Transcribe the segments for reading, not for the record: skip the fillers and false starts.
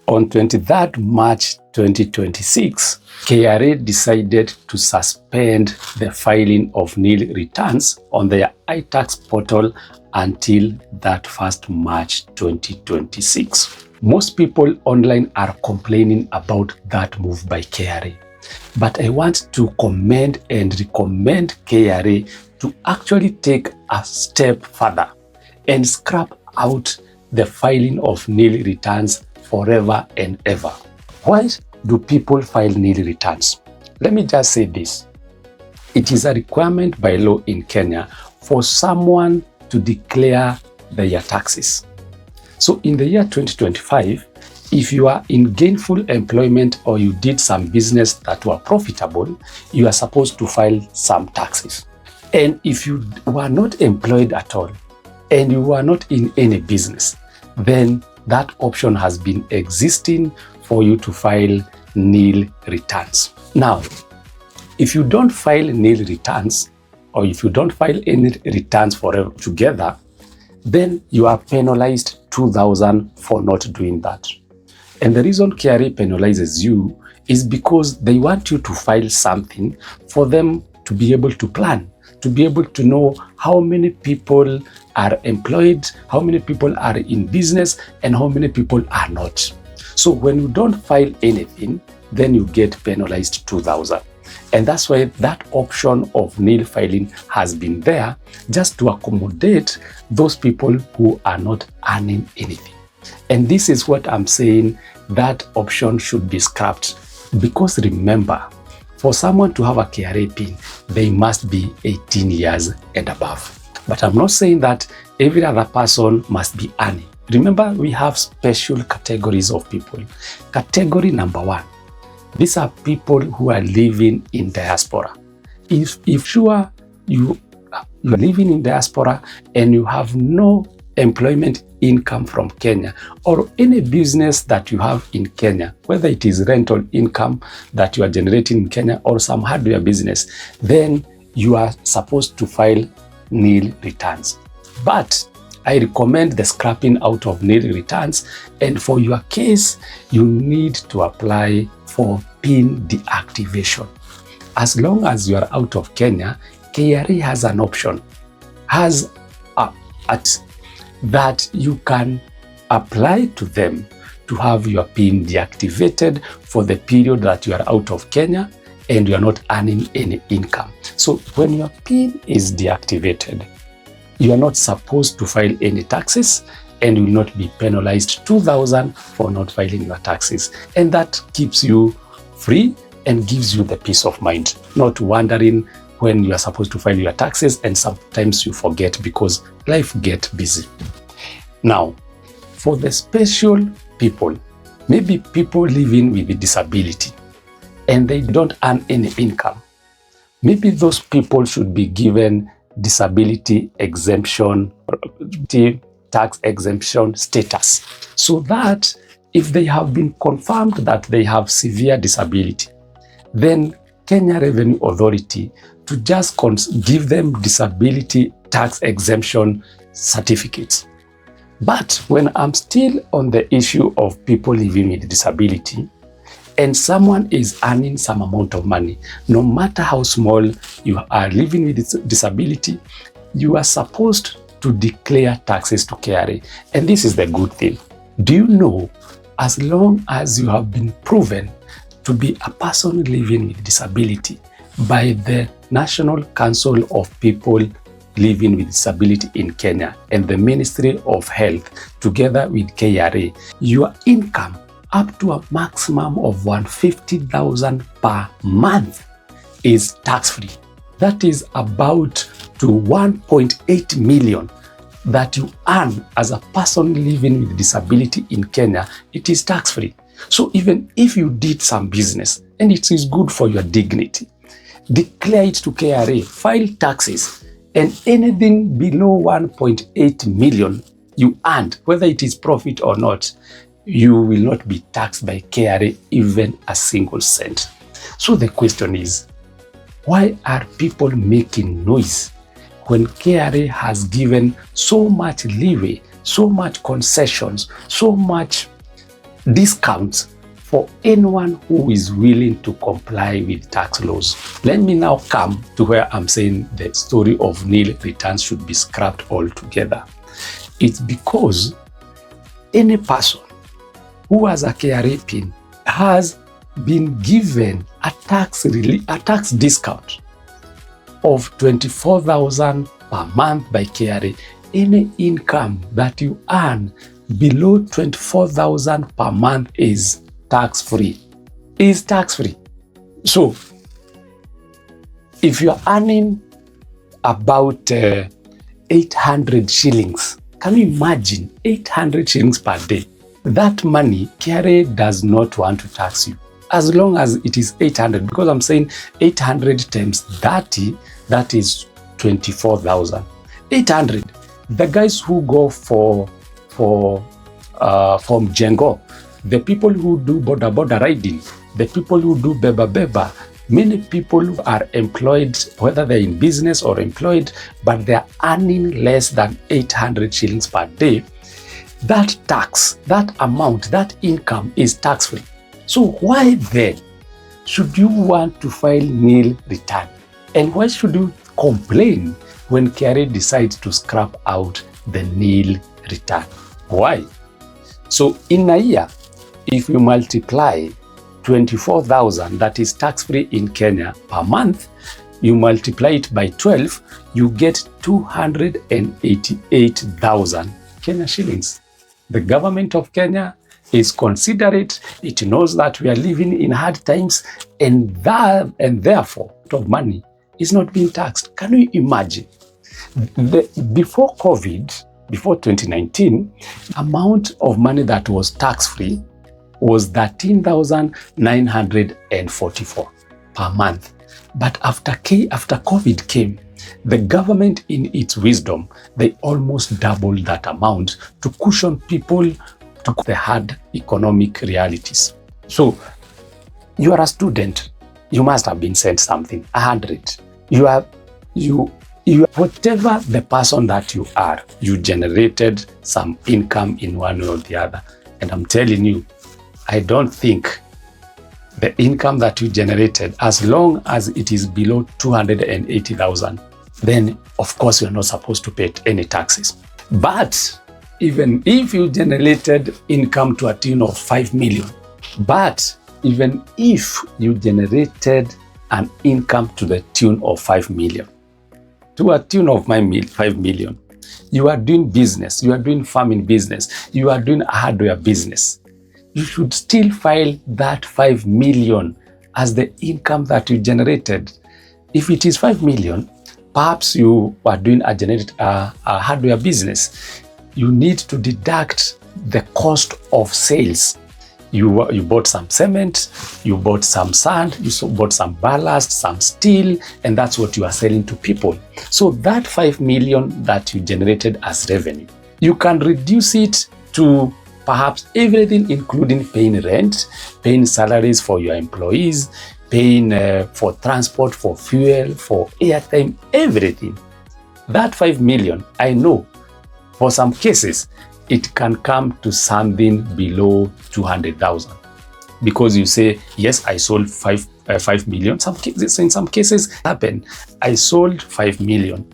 On 23rd March 2026, KRA decided to suspend the filing of nil returns on their iTax portal until that 1st March 2026. Most people online are complaining about that move by KRA. But I want to commend and recommend KRA to actually take a step further and scrap out the filing of nil returns forever and ever. Why do people file nil returns? Let me just say this. It is a requirement by law in Kenya for someone to declare their taxes. So in the year 2025, if you are in gainful employment or you did some business that were profitable, you are supposed to file some taxes. And if you were not employed at all and you were not in any business, then that option has been existing for you to file nil returns. Now, if you don't file nil returns, or if you don't file any returns forever together, then you are penalized 2,000 for not doing that. And the reason KRA penalizes you is because they want you to file something for them to be able to plan, to be able to know how many people are employed, how many people are in business, and how many people are not. So when you don't file anything, then you get penalized 2,000. And that's why that option of nil filing has been there, just to accommodate those people who are not earning anything. And this is what I'm saying, that option should be scrapped. Because remember, for someone to have a KRA PIN, they must be 18 years and above. But I'm not saying that every other person must be earning. Remember, we have special categories of people. Category number 1, these are people who are living in diaspora. If sure you're living in diaspora and you have no employment income from Kenya, or any business that you have in Kenya, whether it is rental income that you are generating in Kenya or some hardware business, then you are supposed to file nil returns. But I recommend the scrapping out of nil returns, and for your case, you need to apply for PIN deactivation. As long as you are out of Kenya, KRA has an option, that you can apply to them to have your PIN deactivated for the period that you are out of Kenya and you are not earning any income. So when your PIN is deactivated, you are not supposed to file any taxes and you will not be penalized 2,000 for not filing your taxes. And that keeps you free and gives you the peace of mind, not wondering when you are supposed to file your taxes and sometimes you forget because life gets busy. Now, for the special people, maybe people living with a disability and they don't earn any income, maybe those people should be given disability exemption, tax exemption status, so that if they have been confirmed that they have severe disability, then Kenya Revenue Authority to just give them disability tax exemption certificates. But when I'm still on the issue of people living with disability, and someone is earning some amount of money, no matter how small you are living with disability, you are supposed to declare taxes to KRA. And this is the good thing. Do you know, as long as you have been proven to be a person living with disability by the National Council of People Living with Disability in Kenya and the Ministry of Health together with KRA, your income up to a maximum of 150,000 per month is tax-free. That is about to 1.8 million that you earn as a person living with disability in Kenya. It is tax-free. So even if you did some business and it is good for your dignity, declare it to KRA, file taxes, and anything below 1.8 million you earned, whether it is profit or not, you will not be taxed by KRA even a single cent. So the question is, why are people making noise when KRA has given so much leeway, so much concessions, so much discounts for anyone who is willing to comply with tax laws. Let me now come to where I'm saying the story of nil returns should be scrapped altogether. It's because any person who has a KRA PIN has been given a tax discount of 24,000 per month by KRA. Any income that you earn below 24,000 per month is tax-free. So if you're earning about 800 shillings, can you imagine 800 shillings per day? That money, KRA does not want to tax you as long as it is 800, because I'm saying 800 times 30, that is 24,000. 800. The guys who go from Jengo, the people who do border riding, the people who do beba, many people who are employed, whether they're in business or employed, but they're earning less than 800 shillings per day. That tax, that amount, that income is tax-free. So why then should you want to file nil return? And why should you complain when KRA decides to scrap out the nil return? Why? So in a year, if you multiply 24,000, that is tax-free in Kenya, per month, you multiply it by 12, you get 288,000 Kenya shillings. The government of Kenya is considerate. It knows that we are living in hard times, and therefore, of money is not being taxed. Can you imagine? Before COVID, before 2019, amount of money that was tax-free was 13,944 per month. But after COVID came, the government, in its wisdom, they almost doubled that amount to cushion people to the hard economic realities. So you are a student, you must have been sent something, 100. You whatever the person that you are, you generated some income in one way or the other. And I'm telling you, I don't think the income that you generated, as long as it is below 280,000, then of course you're not supposed to pay any taxes. But even if you generated income to a tune of 5 million, but even if you generated an income to the tune of 5 million, to a tune of 5 million, you are doing business, you are doing farming business, you are doing a hardware business, you should still file that 5 million as the income that you generated. If it is 5 million, perhaps you are doing a hardware business, you need to deduct the cost of sales. You bought some cement, you bought some sand, you bought some ballast, some steel, and that's what you are selling to people. So that 5 million that you generated as revenue, you can reduce it to perhaps everything, including paying rent, paying salaries for your employees, paying for transport, for fuel, for airtime, everything. That 5 million, I know, for some cases, it can come to something below 200,000, because you say, yes, I sold 5 million. In some cases happen, I sold 5 million.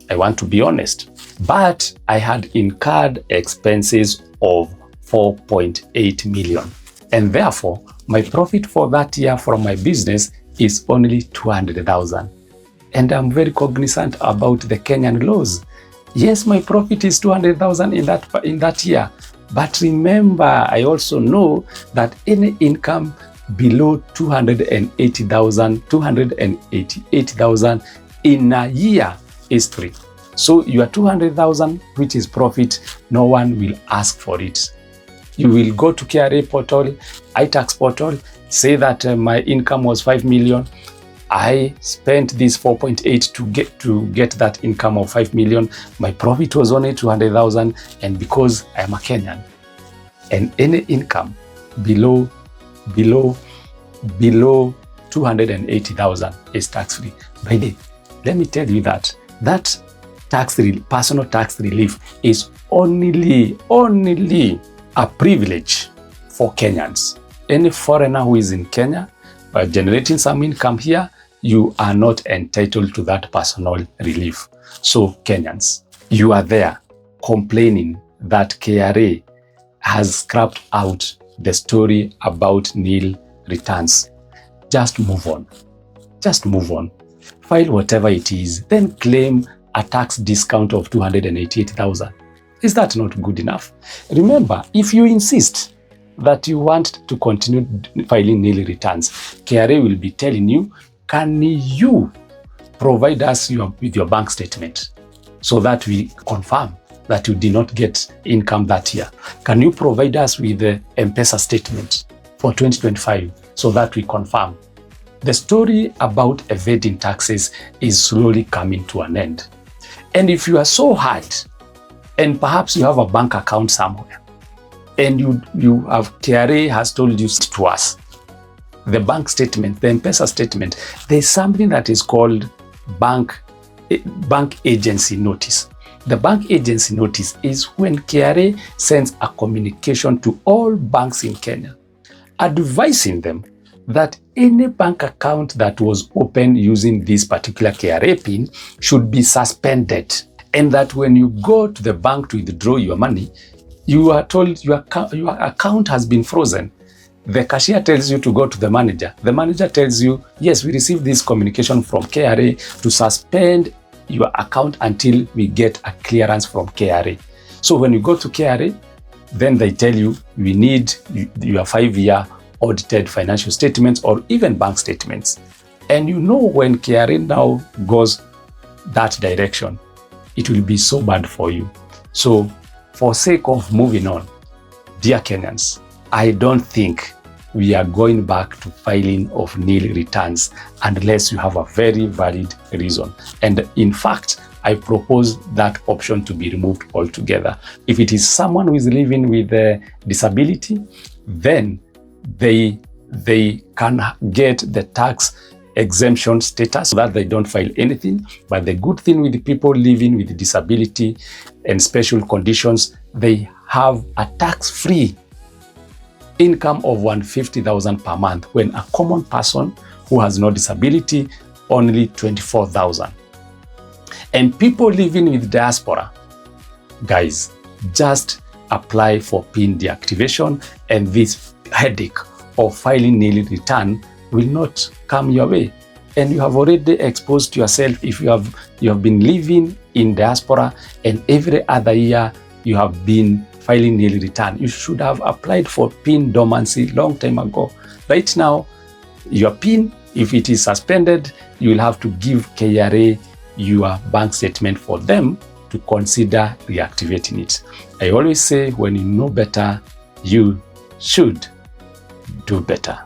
I want to be honest, but I had incurred expenses of 4.8 million. And therefore, my profit for that year from my business is only 200,000. And I'm very cognizant about the Kenyan laws. Yes, my profit is 200,000 in that year. But remember, I also know that any income below 288,000 in a year is free. So your 200,000, which is profit, no one will ask for it. You will go to KRA portal, iTax portal, say that my income was 5 million. I spent this 4.8 to get that income of 5 million. My profit was only 200,000, and because I'm a Kenyan, and any income below 280,000 is tax-free. By the way, let me tell you that personal tax relief is only a privilege for Kenyans. Any foreigner who is in Kenya generating some income here, you are not entitled to that personal relief. So Kenyans, you are there complaining that KRA has scrapped out the story about nil returns. Just move on. Just move on. File whatever it is, then claim a tax discount of 288,000. Is that not good enough? Remember, if you insist that you want to continue filing nil returns, KRA will be telling you, can you provide us with your bank statement so that we confirm that you did not get income that year? Can you provide us with the M-Pesa statement for 2025 so that we confirm? The story about evading taxes is slowly coming to an end. And if you are so hard, and perhaps you have a bank account somewhere, and you have KRA has told you to us, the bank statement, the M-Pesa statement, there's something that is called bank agency notice. The bank agency notice is when KRA sends a communication to all banks in Kenya, advising them that any bank account that was opened using this particular KRA PIN should be suspended, and that when you go to the bank to withdraw your money, you are told your account has been frozen. The cashier tells you to go to the manager. The manager tells you, yes, we received this communication from KRA to suspend your account until we get a clearance from KRA. So when you go to KRA, then they tell you, we need your 5-year audited financial statements or even bank statements. And you know, when KRA now goes that direction, it will be so bad for you. So for sake of moving on, dear Kenyans, I don't think we are going back to filing of nil returns unless you have a very valid reason. And in fact, I propose that option to be removed altogether. If it is someone who is living with a disability, then they can get the tax exemption status so that they don't file anything. But the good thing with the people living with disability and special conditions, they have a tax-free income of 150,000 per month, when a common person who has no disability, only 24,000. And people living with diaspora, guys, just apply for PIN deactivation, and this headache of filing nil return will not come your way. And you have already exposed yourself. If you have been living in diaspora and every other year you have been filing nil return, you should have applied for PIN dormancy long time ago. Right now, your PIN, if it is suspended, you will have to give KRA your bank statement for them to consider reactivating it. I always say, when you know better, you should do better.